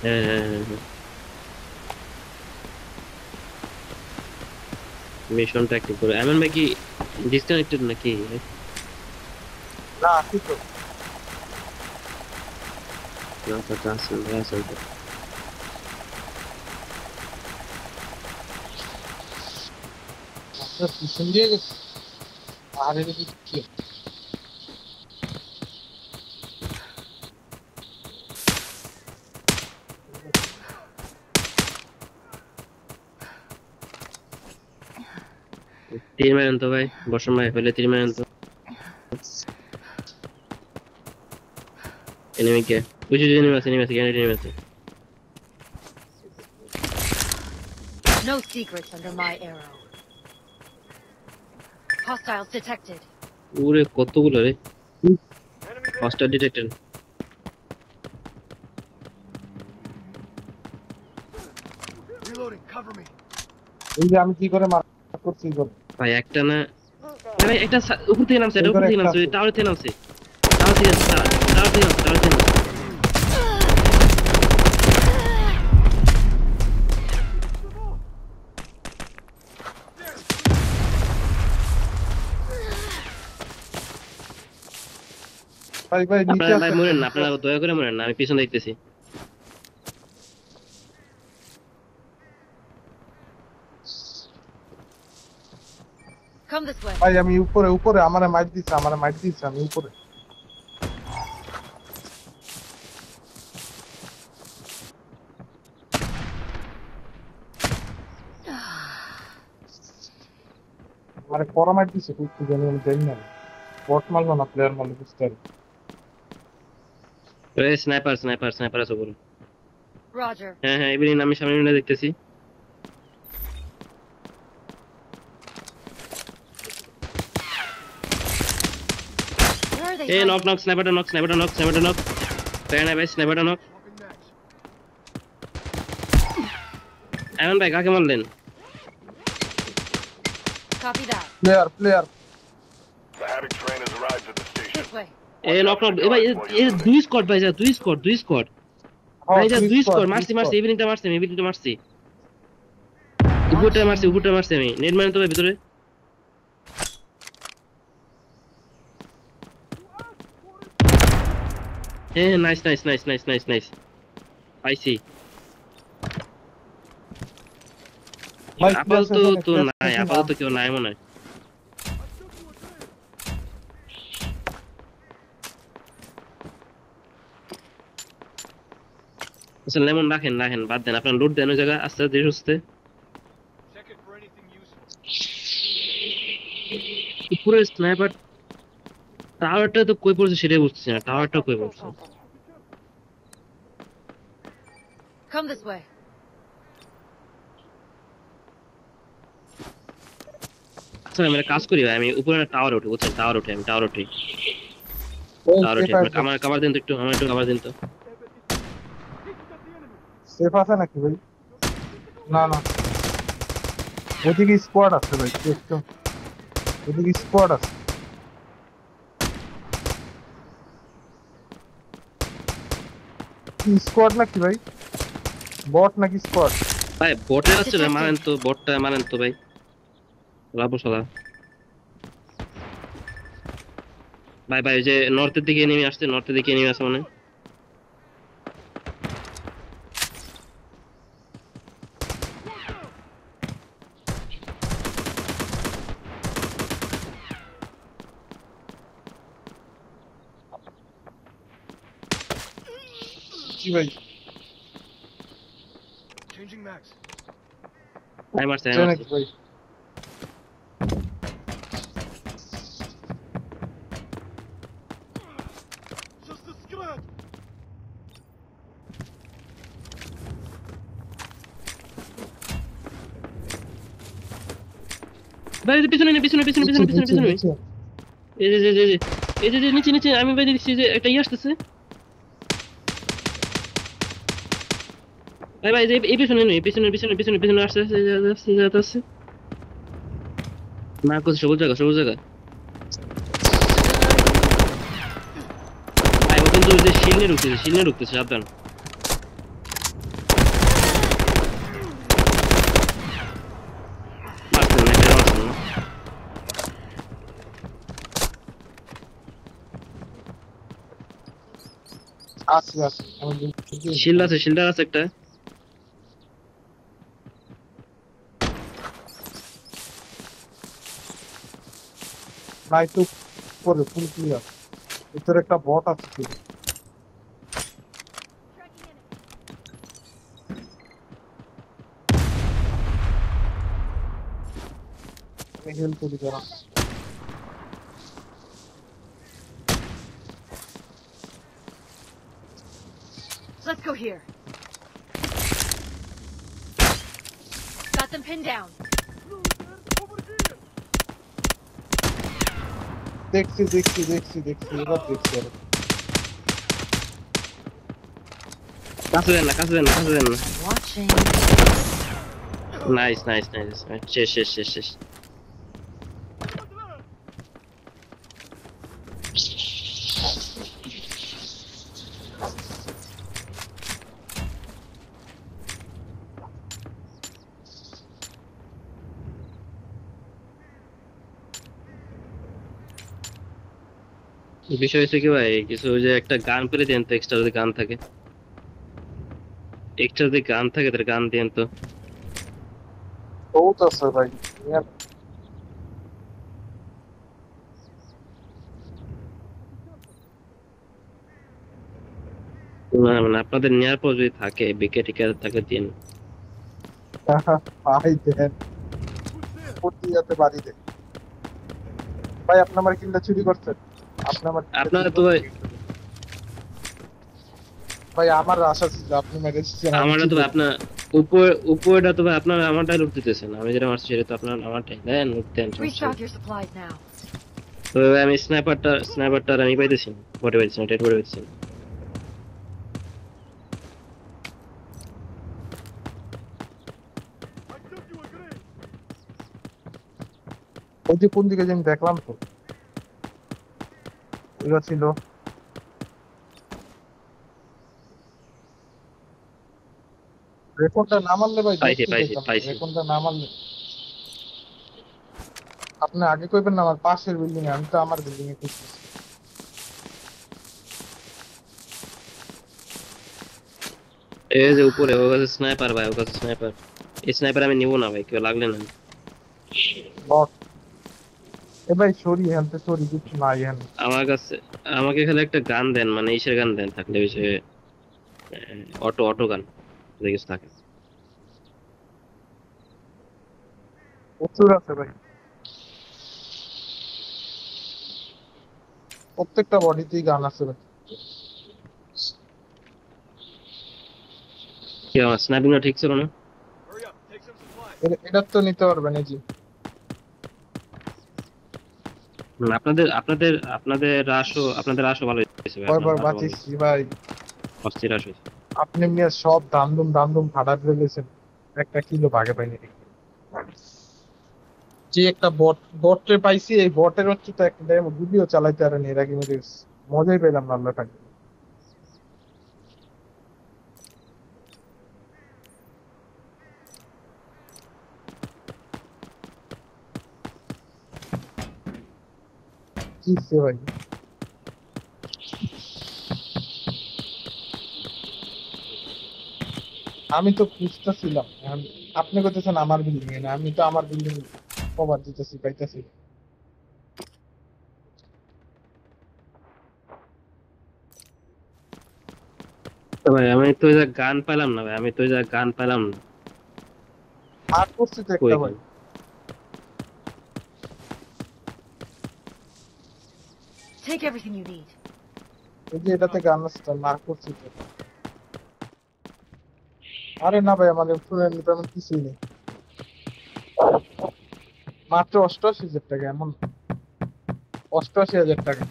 হ্যাঁ হ্যাঁ হ্যাঁ হ্যাঁ। মিশনটা একটু করে এমন ভাই কি ডিসকানেক্টেড নাকি? না আছি তো। না আচ্ছা আছেন ভাই আছেন তো। আচ্ছা পিছন দিয়ে গেছে। আর এদিকে কি? 3 মাইল তো ভাই, বর্ষণ ভাই হইলে 3 মাইল তো। এনিমি কে? বুঝি এনিমি আছে গ্যানেড এনিমি আছে। No secrets under my arrow. Hostiles detected. ওরে কতগুলো রে। হস্টার ডিটেক্টেড। Reloading, cover me. এই যে আমি কি করে মার করছি গো। ভাই একটা না ভাই, একটা উপর থেকে নামছে, এটা উপর থেকে নামছে, টাওয়ার থেকে নামছে, টাওয়ার থেকে নামছে, টাওয়ার থেকে নামছে, টাওয়ার থেকে নামছে। ভাই ভাই নিচে আপনারা ভাই আছে। মরেন না, আপনারা দয়া করে মরেন না, আমি পিছন দেখতেছি। Come this way. ভাই আমি উপরে উপরে আমারে মাইট দিছে আমি উপরে। আমারে পরা মাইট দিছে কি জানি আমি জানি না। বট মারলো না প্লেয়ার মারলো বুঝতে পারি। স্নাইপার স্নাইপার স্নাইপার আছে উপরে। Roger. হ্যাঁ হ্যাঁ, এবার আমি সামনে নিয়ে দেখতেছি। Where are they? এই hiding? নক নক, স্নাইপারটা নক, স্নাইপারটা নক, স্নাইপারটা নক। তাই না ভাই, স্নাইপারটা নক। Swapping mags. এমন ভাই কাকে মারলেন? Copy that. Player The Havoc train has arrived at the station. This way. এই নক নক, এ ভাই দুই স্কোয়াড ভাই, যা দুই স্কোয়াড, দুই স্কোয়াড ভাই, যা দুই স্কোয়াড মারছি মারছি, ইভিনিংটা মারছি আমি, ইভিনিংটা মারছি, উপরটা মারছি, উপরটা মারছি আমি। নেট মারেন তো ভাই ভিতরে। হ্যাঁ nice nice nice nice nice nice, পাইছি। আপাতত তো নাই, আপাতত কেউ নাই মনে হয়। আচ্ছা লেমন রাখেন রাখেন, বাদ দেন, আপনার লুট দেন ওই জায়গা আস্তে আস্তে ধীরে সুস্থে। Check it for anything useful. উপরে স্নাইপার টাওয়ারটা তো কই পড়ছে সেটাই বুঝতেছি না, টাওয়ারটা কই পড়ছে। Come this way. আচ্ছা আমি একটা কাজ করি ভাই, আমি উপরে একটা টাওয়ার উঠি, বুঝছেন, টাওয়ার উঠি, আমি টাওয়ার উঠি, টাওয়ার উঠি। আমার কভার দিন তো একটু, আমার একটু কভার দিন তো। সেফ আছে নাকি ভাই? না না ওদিকে স্কোয়াড আছে ভাই একটু। ওদিকে স্কোয়াড আছে। স্কোয়াড নাকি ভাই? বট নাকি স্কোয়াড? ভাই বটের আছে রে, মারেন তো বটটা, মারেন তো ভাই, লাভো সালা। ভাই ভাই ওই যে নর্থের দিকে নেমে আসছে, নর্থের দিকে নেমে আসছে মানে। কি ভাই? Changing mags. আমি মারছি, আমি আছে মারছি। নাকি ভাই? Just a skillet. ভাই পিছনে নে, পিছনে পিছনে পিছনে পিছনে পিছনে। এই যে যে যে এই যে নিচে নিচে, আমি ভাই দেখছি যে একটা ইয়ে আসতেছে। ভাই ভাই এই পিছনে নেই, পিছনে পিছনে পিছনে পিছনে আসছে আসছে আসছে। না কোথায়, সবুজ জায়গা, সবুজ জায়গা। ভাই ও কিন্তু ওই যে শিলনে ঢুকতেছে, শিলনে ঢুকতেছে, সাবধান। আসি আসি আমি শিল্ড আছে, শিল্ডার আছে একটা। নাই তো করে ফুল ক্লিয়ার ভিতরে একটা বট আছে শুধু আমি হেল্প করি যারা Let's go here. Got them pinned down. দেখছি দেখছি দেখছি দেখছি এবার দেখছি আরে কাছে দেন না, কাছে দেন না, কাছে দেন না। Watching. নাইস নাইস নাইস, শেষ শেষ শেষ শেষ। বিষয় হচ্ছে কি ভাই, কিছু ওই যে একটা গান পেলে দেন তো, এক্সট্রা যদি গান থাকে, এক্সট্রা যদি গান থাকে তাহলে গান দেন তো। বহুত আছে ভাই না মানে আপনাদের নেওয়ার পর যদি থাকে বিকে টিকে থাকে দিন। ভাই দেন প্রতি যাতে বাড়ি দেন ভাই আপনি আমার কিল্লা চুরি করছেন আপনি আমার কিলটা আপনারা চুরি তো ভাই, করছেন। ভাই আমার আশা ছিল আপনি মেরেছেন আমারটা তো ভাই আপনার উপরটা তো ভাই আপনার আমারটাই লুট দিতেছেন, আমি যেটা মারছি সেটা তো আপনার আমারটাই দেন, লুট দেন, সমস্যা Restock নেই। your supplies now. তো ভাই আমি স্নাইপারটা আমি পাইতেছি না, বটে পাইতেছি না, টেট বটে পাইতেছি না। I took you a grenade. ওই যে কোন দিকে যে আমি দেখলাম তো ওইটা ছিল রেকর্ডটা না মারলে ভাই পাইছি দেখতে পাইছি পেতাম পাইছি। রেকর্ডটা না মারলে আপনি আগে কইবেন না আমার পাশের বিল্ডিং এ আমি তো আমার বিল্ডিং এ খুঁজতেছি এই যে উপরে ওর কাছে স্নাইপার ভাই, ওর কাছে স্নাইপার। এই স্নাইপার আমি নিব না ভাই, কেউ লাগলে না। বট এ ভাই সরি হ্যান্তে সরি কিছু নাই হ্যান আমার কাছে, আমাকে খালি একটা গান দেন, মানে ইসের গান দেন থাকলে, ওই যে অটো অটো গান যদি কিছু থাকে। প্রচুর আছে ভাই প্রত্যেকটা বডিতেই গান আছে ভাই কি আমার স্নাইপিংটা ঠিক ছিল না? Hurry up. Take some supplies. এটা তো নিতে পারবেন এই যে আপনাদের আপনাদের আপনাদের রাশও ভালো হয়েছে ভাই, আপনার কয়বার রাশও ভালো হয়েছে, বাঁচিয়েছি ভাই অস্থির রাশ হয়েছে। আপনি নিয়ে সব দাম দুম ফাটাত ফেলেছেন একটা কিলো ভাগে পাইনি যে একটা বটে পাইছি এই বটের হচ্ছে তো একটা গুলিও চালাইতে আর এর আগে মেরে গেছি। মজাই পেলাম না আল্লাহ থাকে কি সে ভাই আমি তো খুঁজতেছিলাম আপনি করতেছেন আমার বিল্ডিং এ না আমি তো আমার বিল্ডিং কভার দিতেছি পাইতেছি তো ভাই আমি তো ওই যে গান পেলাম না ভাই, আমি তো ওই যে গান পেলাম না। আর করছি তো কই একটা ভাই গান? Take everything you need. এই যে এটাতে গান আছে মার করছি তো আরে না ভাই আমাদের শুনে নিতে এমন কিছুই নেই মাত্র 88,000 টাকা এমন 88,000 টাকা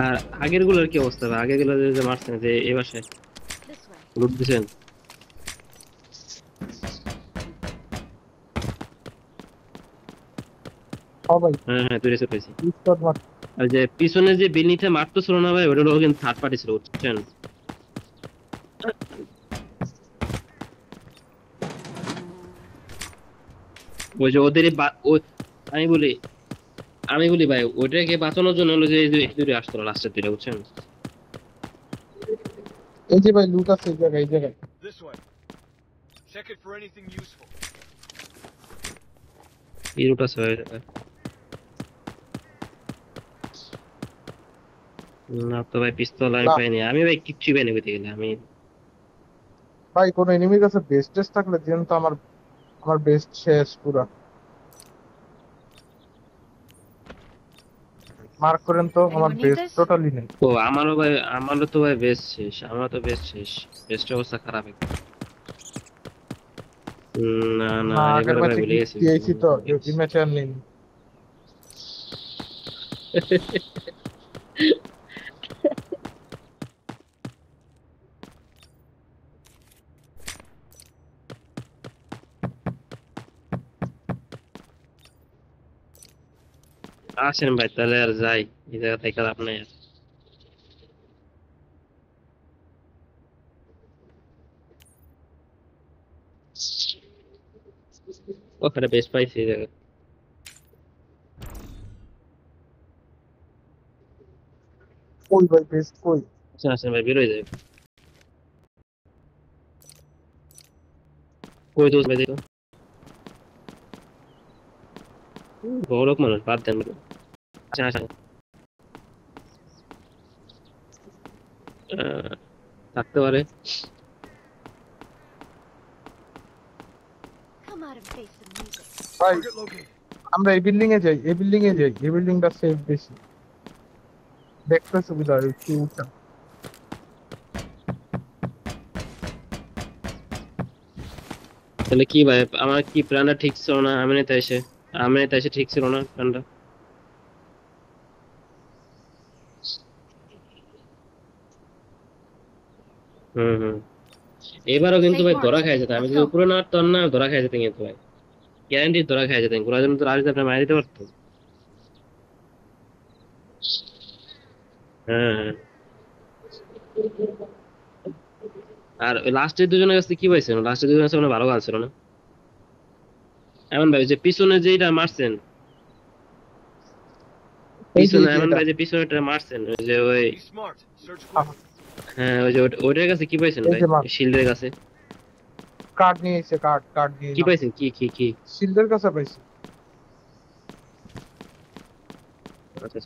আর আগের গুলোর কি অবস্থা ভাই, আগের গুলো যে মারছেন যে এই বাসায় This way. লুট দিছেন? সবাই হ্যাঁ হ্যাঁ, তুই রেসে পেয়েছি। স্কোয়াড মার আর যে পিছনে যে বিল্ডিংটা মারতো ছিল না ভাই, ওটা হলো কিন্তু থার্ড পার্টি ছিল, বুঝছেন? ওই যে আমি বলি ভাই ওইটাকে বাঁচানোর জন্য হলো যে এই দুটো আসতো লাস্টের দুটো বুঝছেন। এই যে ভাই লুট আছে এই জায়গায় This way. Check it for anything useful. এই রুট আছে ভাই। না তো ভাই পিস্তল আমি না পাইনি, আমি ভাই কিচ্ছু পাইনি বলতে গেলে আমি। ভাই কোন এনিমির কাছে বেস্ট টেস্ট থাকলে দেন তো, আমার আমার বেস্ট শেষ পুরা মার্ক করেন তো, আমার Anyone need best this? Totally নেই। ও আমারও তো ভাই বেস্ট শেষ, আমার তো বেস্ট শেষ, বেস্ট অবস্থা খারাপ একদম। না না না আগের এবারে ভাই ম্যাচে ভুলে গেছি। দিয়েছি তো, এই ম্যাচে আর নেই। আসেন ভাই তাহলে আর যাই, এই জায়গা থেকে খারাপ নাই আর। ওখানে বেস্ট পাইছি এই জায়গা। কই ভাই বেস্ট কই? আসেন আসেন ভাই বেরোয় যায়। কই দোষ ভাই দেখো, বড় লোক মানুষ বাদ দেন ভাই। আসেন আসেন। আহ, থাকতে পারে। Come out and face the music. ভাই Target located. আমরা এই বিল্ডিং এ যাই, এই বিল্ডিং এ যাই, এই বিল্ডিংটা সেফ বেশি, দেখতে সুবিধা হয় কি উঠা। তাহলে কি ভাই আমার কি প্ল্যানটা ঠিক ছিল না, আমি তাই এসে ঠিক ছিল না প্ল্যানটা। হুম। এবারও কিন্তু Safe ভাই ধরা mark. খাই যেত, আমি Let's যদি go. উপরে না উঠতাম না ধরা খাই যেতেন কিন্তু ভাই, গ্যারান্টি ধরা খাই যেতেন। ঘোরার জন্য তো রাজ আপনার মারা দিতে পারতো। হ্যাঁ। আর লাস্টের দুজনের কাছে কি পাইছেন, লাস্টের দুজনের কাছে মানে ভালো গান ছিল না এমন ভাই, যে পিছনে যেটা মারছেন, এই যে পিছনে এই যে এমন এটা ভাই যে পিছনেটা মারছেন ওই যে ওই, Be smart. Search ah, close. হ্যাঁ ওই যে ওইটার কাছে কি পাইছেন এই ভাই, যে মার শিল্ডের কাছে কার্ড নিয়ে এসে কার্ড নিয়ে কি নাও, পাইছেন, কি? শিল্ডের কাছে পাইছি। আচ্ছা।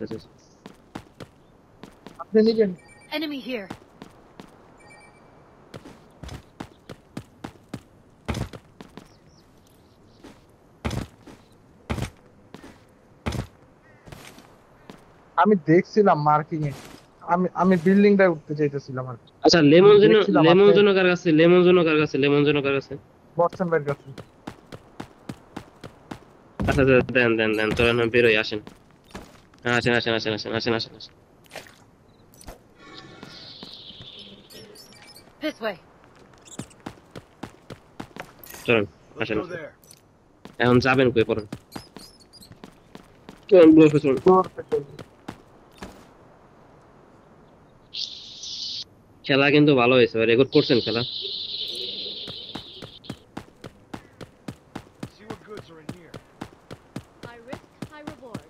আপনি নিবেন? Enemy here. আমি দেখছিলাম মার্কিং এ, আমি বিল্ডিংটায় উঠতে চাইতেছিলাম আর কি। আচ্ছা আমি দেখছিলাম আপনি লেমন জন্য কার কাছে। বটসন ভাইয়ের কাছে। আচ্ছা দেন চলেন আমি বেরোই, আসেন। হ্যাঁ, আসেন। This way. চলেন Let's আসেন। go there. এখন যাবেন কই পড়েন, চলেন ব্লকে চলুন। খেলা কিন্তু ভালো হয়েছে, রেকর্ড করছেন খেলা। See what goods are in here. High risk, high rewards.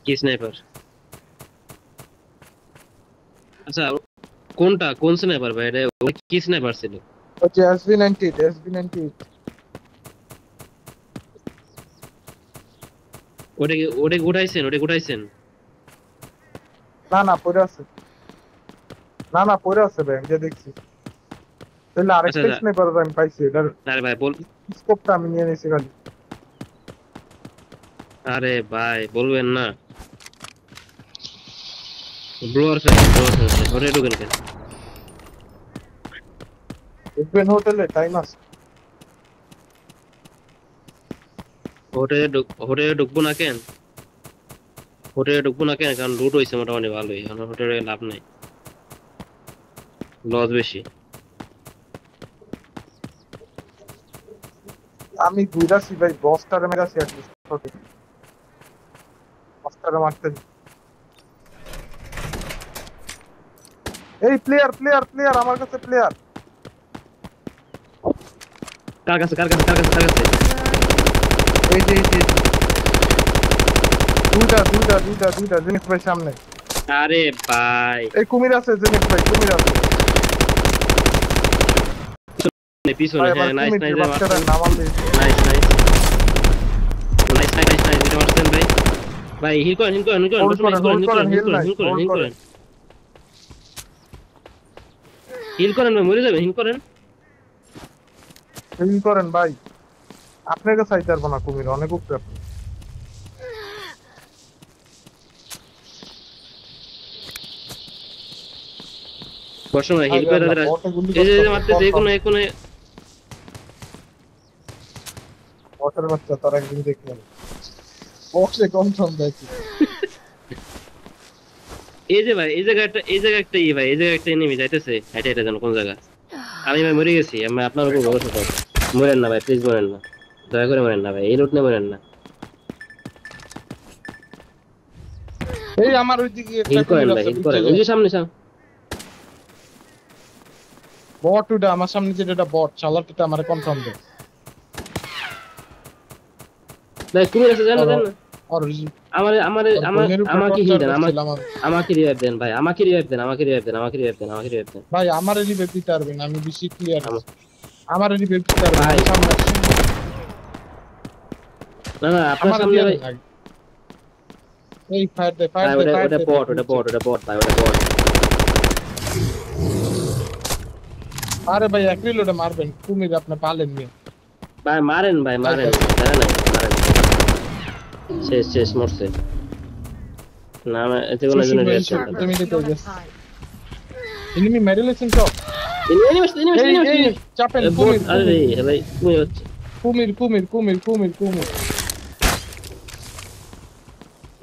কি স্নাইপার? আচ্ছা কোন স্নাইপার ভাই এটা, কি স্নাইপার ছিল? ওই এসবি 98 ওটাকে উঠাইছেন? না পড়ে আছে, না পড়ে আছে ভাই, আমি যে দেখছি। তাহলে আচ্ছা আরেকটা স্নাইপার আমি পাইছি, এটার আরে ভাই স্কোপটা আমি নিয়ে নিয়েছি খালি। আরে ভাই বলবেন না, ব্লোয়ার ফেলে ওটা ঢুকেন কেন? দেখবেন হোটেলে টাইম আছে। হোটেলে ঢুকবো না কেন? কারণ লুট হয়েছে মোটামুটি ভালোই, এখন হোটেলে লাভ নাই, লস বেশি। আমি দুইরাছি ভাই, বস্টারে মেরাছি আর কি। বস্টারে মারতে। এই প্লেয়ার প্লেয়ার প্লেয়ার আমার কাছে প্লেয়ার। কার কাছে কার কাছে কার কাছে কার কাছে? এই যে এই যে দুইটা দুইটা দুইটা দুইটা জিনিস ভাই সামনে। আরে ভাই এই কুমির আছে জিনিস ভাই, কুমির আছে পিছনে। ভাই। হ্যাঁ, নাইস নাইস বাচ্চারা নামাল দিয়েছে। Nice nice nice nice nice, এটা মারছেন ভাই। ভাই হিল করেন হিল করেন হিল করেন, Hold হিল করেন করেন, হিল hold করেন করেন, হিল heal করেন নাই, হিল করেন hold হিল করেন। করেন হিল করেন ভাই, মরে যাবেন, হিল করেন। হিল করেন ভাই, আপনাকে চাইতে পারবো না, কুমির অনেক উপরে আপনি। বসো না, হিল আরে করে আল্লাহ, তাদের। বটে গুলি এই যে করতেছে, মারতেছে এই confirm। কোনে এই কোনে। বটের বাচ্চা তার একদিন দেখলেন বক্সে কনফার্ম দেখি। এই যে ভাই এই জায়গাটা, এই জায়গা একটা ভাই, এই জায়গা একটা এনিমি যাইতেছে হেঁটে হেঁটে, যেন কোন জায়গা। আমি ভাই মরে গেছি, আমি আপনার উপর ভরসা করি। মরেন না ভাই, প্লিজ মরেন না, দয়া করে মরেন না ভাই, এই রুট নিয়ে মরেন না। এই আমার ওইদিকে একটা হিল করেন কুমির ভাই, আছে হিল বুঝছে করেন, যে ওই যে সামনে সামনে। বট, ওটা আমার সামনে যেটা বট চালাটা আমার কনফার্ম দেয়। ভাই কুমির আছে, জান না জান না। আর আমার আমার আর আমার বোনের উপরে আমাকে হিল টর্চার দেন, আমাকে করছিলাম আমি। আমাকে রিভাইভ দেন ভাই, আমাকে রিভাইভ দেন, আমাকে রিভাইভ দেন, আমাকে রিভাইভ দেন, আমাকে রিভাইভ দেন। ভাই আমার রিভেভ দিতে পারবেন, আমি বেশি ক্লিয়ার আমা- আমার রিভেভ দিতে পারবেন, ভাই। আমি সামনে আছি। না না, আপনার আমার সামনে দিয়ে ভাই। দেন আগে। এই ফায়ার দে ফায়ার ভাই দে ওটা ফায়ার ওটা দে বট, ওটা বট, ওটা বট ভাই, ওটা বট। আরে ভাই এক রিলোডে মারবেন, কুমির আপনি পালেন নিয়ে। ভাই মারেন ভাই মারেন, জানা নাই মারেন। শেষ শেষ মরছে। না আমার এতে কোনো জন্য রিভাইভ দেন না। তুমি দিতে You don't গেছ have time. এনিমি মেডিলেশন টপ। এনিমেশ এনিমেশ এই এই এনিমেশ। চাপেন বট, কুমির আরে কুমির ভাই কুমির হচ্ছে। কুমির কুমির কুমির কুমির কুমির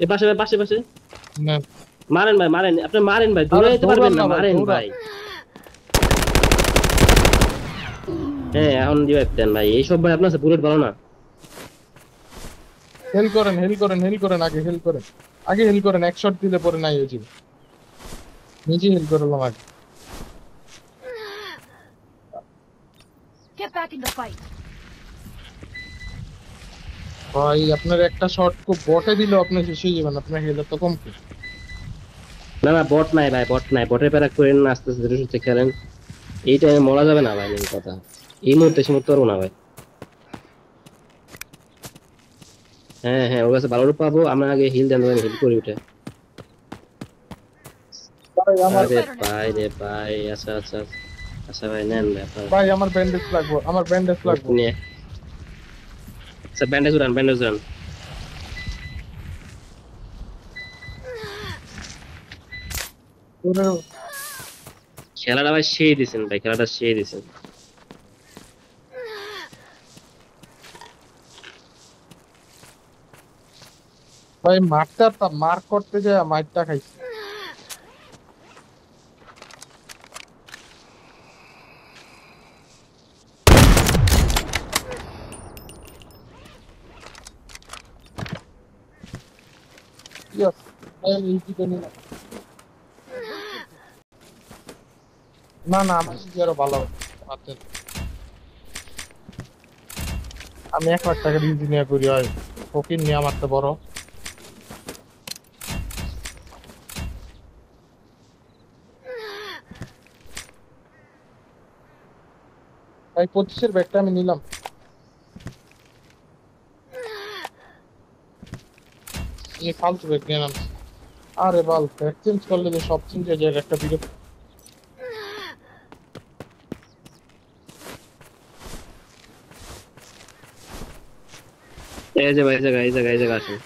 এ পাশে ভাই, পাশে পাশে। না মারেন ভাই মারেন, আপনি মারেন ভাই, দূরে আরে যেতে পারবেন না, দৌড়ান না ভাই, মারেন দৌড়ান। ভাই। হ্যাঁ এখন রিভাইভ দেন ভাই, এইসব ভাই আপনার বুলেট ভালো না। হেল করেন হেল করেন হেল করেন, আগে হেল করেন, আগে হেল করেন, এক শট দিলে পরে নাই হয়েছে। নিজে হেল করলাম আগে। Get back in the fight. ভাই আপনার একটা শট খুব বটে দিলে আপনি শেষ হয়ে যাবেন, আপনার হেল তো কম কি। না না বট নাই ভাই, বট নাই, বটের প্যারা করেন না, আস্তে আস্তে ধীরে সুস্থে খেলেন। এই টাইমে মরা যাবে না ভাই, মেন কথা। এই মুহূর্তে সে মরতে পারবো না ভাই। হ্যাঁ হ্যাঁ, ওর কাছে ভালো রূপ পাবো, আমরা আগে হিল দেন, আমি হিল করি উঠে। ভাই আমার আরে ভাই রে ভাই, আচ্ছা আচ্ছা আচ্ছা। আচ্ছা ভাই নেন ভাই আপনার ভাই আমার ব্যান্ডেজ লাগবে, আমার ব্যান্ডেজ লাগবে। নিয়ে। আচ্ছা ব্যান্ডেজ উড়ান, ব্যান্ডেজ উড়ান। ওরে খেলাটা ভাই সেই দিছেন ভাই, খেলাটা সেই দিছেন। ভাই মারতে পারতাম, মার করতে যায় মারটা খাইছি। Yes, ভাই আমি ইজি করে নিলাম। না না আমার ইজি আরো ভালো আছে। আমি 1 লাখ টাকা ইজি নিয়ে করি, হয় ফকির নিয়ে আমার তো বড়। ভাই 25-এর ব্যাগটা আমি নিলাম। এই ফালতু ব্যাগ নিয়ে নাম। আরে বাল ব্যাগ চেঞ্জ করলে যে সব চেঞ্জ হয়ে যায়, একটা বিরক্ত। এই যে ভাই, এই জায়গা এই জায়গা এই জায়গা আসেন,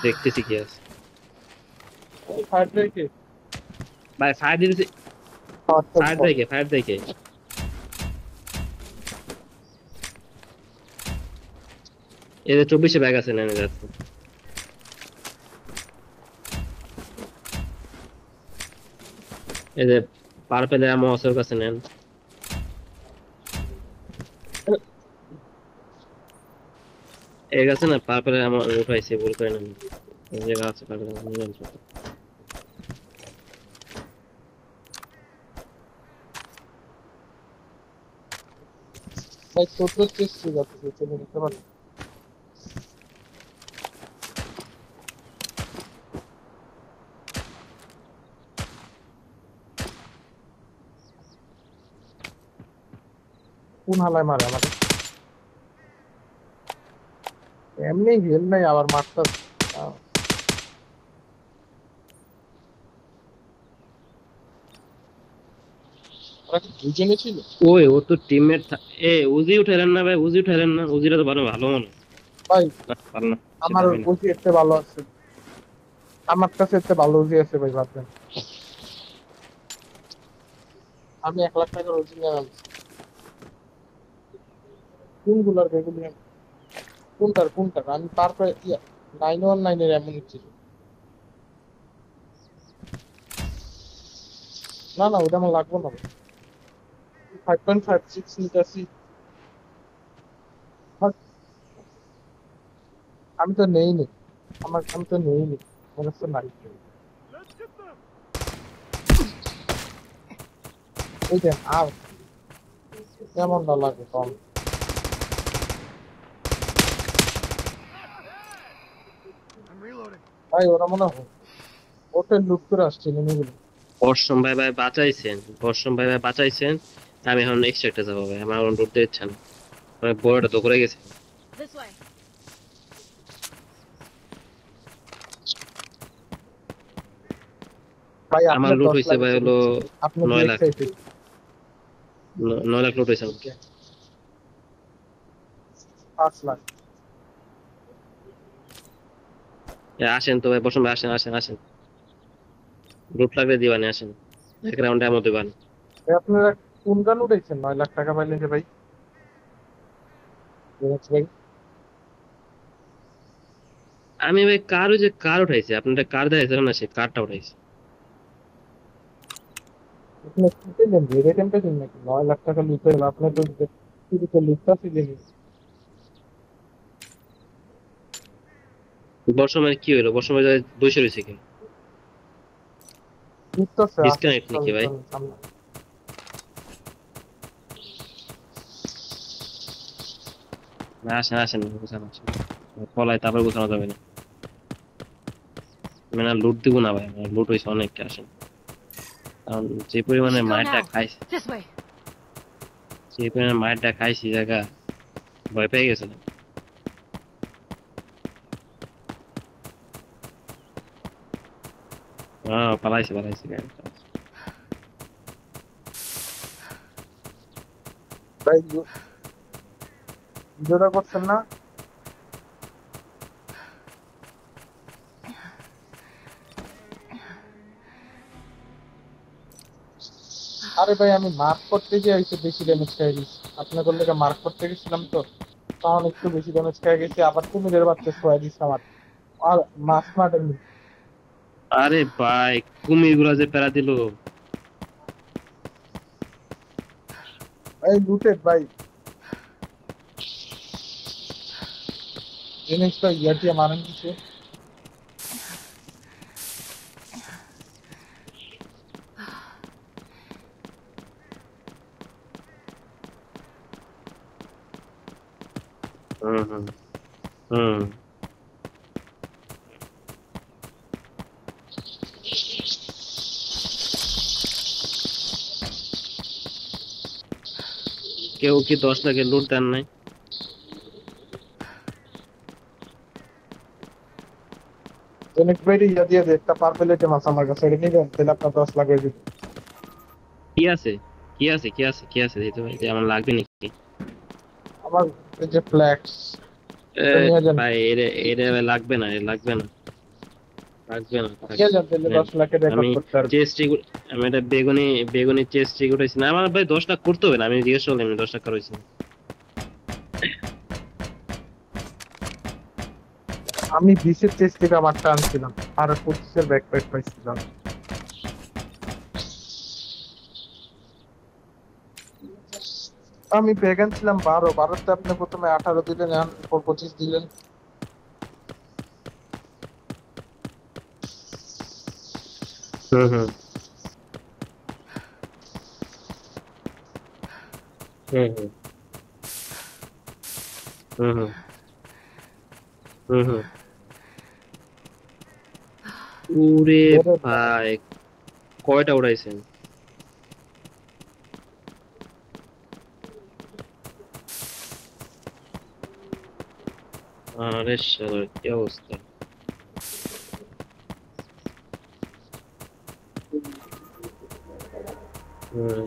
দেখতেছি কি আছে। ফায়ার ব্রেকে ভাই ফায়ার দিতেছি, ফায়ার দেখে ফায়ার দেখে। এই যে 24-এ ব্যাগ আছে, নেন যাচ্ছে। এই যে পার্পেল আমো ওর কাছে নেন। এই গাছে না পার্পল আমার উঠাইছে ভুল করে না, এই যে গাছ পার্পল নিলাম ছোট। ভাই ছোট চেষ্টা যাচ্ছে চলে নিতে পারি। কোন হালায় মারে আমাকে? এমনি হেল নাই আবার মারতা। ওরা কি দুজনে ছিল? ওই ও তো টিমমেট, এ উজি উঠাইলেন না ভাই, উজি উঠাইলেন না, উজিটা তো ভালো ভালো মনে হয়। ভাই না, ভালো না, সে আমার দামি না। ওজি এতে ভালো আছে, আমার কাছে এতে ভালো ওজি আছে ভাই, ভাববেন আমি 1 লাখ টাকার ওজি নিয়ে আনছি। কোনগুলার বেগুলি? কোনটার আমি পার করে ইয়া 919 এর এমন ছিল। না না ওটা আমার লাগবে না ভাই। 5.56 নিতেছি। আমি তো নেইনি, আমি তো নেইনি, আমার কাছে নাই। এই দেন আর কেমনটা লাগে কম। I'm reloading. ভাই ওরা মনে হয় হোটেল লুট করে আসছে নেমেগুলো। বর্ষম ভাই ভাই বাঁচাইছেন, বর্ষম ভাই ভাই বাঁচাইছেন। আমি এখন এক্সট্রাক্টে যাবো ভাই, আমার এখন লুটতে ইচ্ছা না, অনেক বড়টা তো করে গেছে। This way. ভাই আমার আপনার লুট 10 হয়েছে লাখ ভাই এসে হলো দিচ্ছি, আপনি যে 9 লাখ, এক্সাইটেড। 9 লাখ লুট হয়েছে আমার। 5 লাখ। আসেন তো ভাই, বর্ষম ভাই আসেন আসেন আসেন, লুট লাগলে দিবানি, আসেন এক রাউন্ডে এমন দিবানি। ভাই আপনারা কোন গান উঠেছেন 9 লাখ টাকা পাইলেন যে ভাই? বুঝেছি ভাই। আমি ভাই কার, ওই যে কার উঠাইছে, আপনারা কার দেখাইছিল না, সে কারটা উঠাইছে। আপনি কি পেলেন? রেটেন পেলেন নাকি 9 লাখ টাকা লুটে গেল? আপনি তো শুরুতে লুটটা ছিলেন। বর্ষমের কি হইলো, বর্ষমের বসে রয়েছে কি, লুটতেছে আসেন ডিসকানেক্ট নাকি চলেন ভাই? চলেন সামনে। না আসেন আসেন, গোছানো আসেন, পলাই তারপর গোছানো যাবে না। আমি না লুট দিব না ভাই, আমার লুট হয়েছে অনেকটা, আসেন। কারণ যে We পরিমাণে should go মারটা now. খাইছি, This way. যে পরিমাণে মারটা খাইছি জায়গা, ভয় পেয়ে গেছিলাম। হ্যাঁ পালাইছি পালাইছি গাড়ি চালাইছি। ভাই ভিডিওটা করছেন না? আরে ভাই আমি মার্ক করতে গিয়ে একটু বেশি ড্যামেজ খেয়ে গেছি, আপনাদের লেগে মার্ক করতে গেছিলাম তো তখন একটু বেশি ড্যামেজ খেয়ে গেছি, আবার কুমিরের বাচ্চা শোয়া দিচ্ছে আমার আর মাছ মারেনি। আরে ভাই, কুমির গুলা যে প্যারা দিল। এই লুটেড ভাই জিনিসটা ইয়াটিয়ে মারেন কিছু। হুম হুম হুম। কেউ কি 10 লাখের লুট দেন নাই? জেনেক ভাই ইয়া দিয়ে দে, একটা পারফেক্ট মাছ আমার কাছে, এটা নিবেন তাহলে আপনার 10 লাখ হয়ে যাবে। কি আছে, কি আছে, কি আছে, কি আছে দিতে ভাই, যে আমার লাগবে নাকি? আমার এই যে ফ্ল্যাক্স এ, এটা নিয়ে যান, ভাই এর এর ভাই লাগবে না, এর লাগবে না, লাগবে না থাক। নিয়ে যান তাহলে নেন। 10 লাখের রেকর্ড আমি করতে পারবেন। চেস্টি, আমি এটা বেগুনি, বেগুনি চেস্টি উঠেছি না, আমার ভাই 10 লাখ করতে হবে না, আমি জিজ্ঞেস করলাম 10 লাখ রয়েছে। আমি 20-এর চেস থেকে আমারটা আনছিলাম আর 25-এর ব্যাকপ্যাক পাইছিলাম। আমি ব্যাগ আনছিলাম 12, 12তে আপনি প্রথমে 18 দিলেন, এখন 25 দিলেন। হুম হুম হুম হুম হুম হুম হুম হুম ওরে বেড়ে ভাই, কয়টা উড়াইছেন? আরে শালার কি অবস্থা! হুম,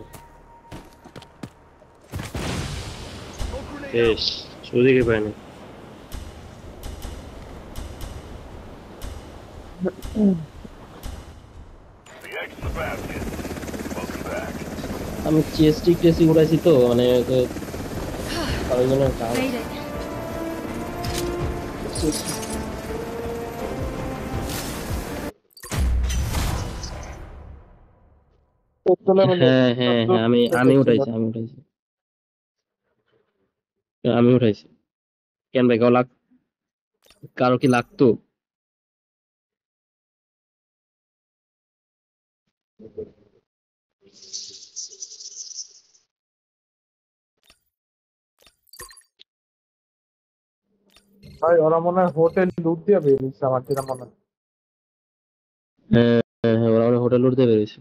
Smoke grenade out. বেশ, সুযোগই পায়নি। The egg's in the basket. Welcome back. আমি চেস্টি টেস্টি উড়াইছি তো, মানে ওই জন্য কাম Made it. চোদ্দ লেভেলে হ্যাঁ হ্যাঁ চোদ্দ হ্যাঁ, আমি আমি ছিল। উঠাইছি, আমি উঠাইছি, আমি উঠাইছি। কেন ভাই, কারো কি লাগতো? ভাই ওরা মনে হয় হোটেল লুট দিয়ে বেরিয়েছে আমার যেটা মনে হয়। হ্যাঁ হ্যাঁ হ্যাঁ, ওরা হোটেল উঠতে পেরেছে।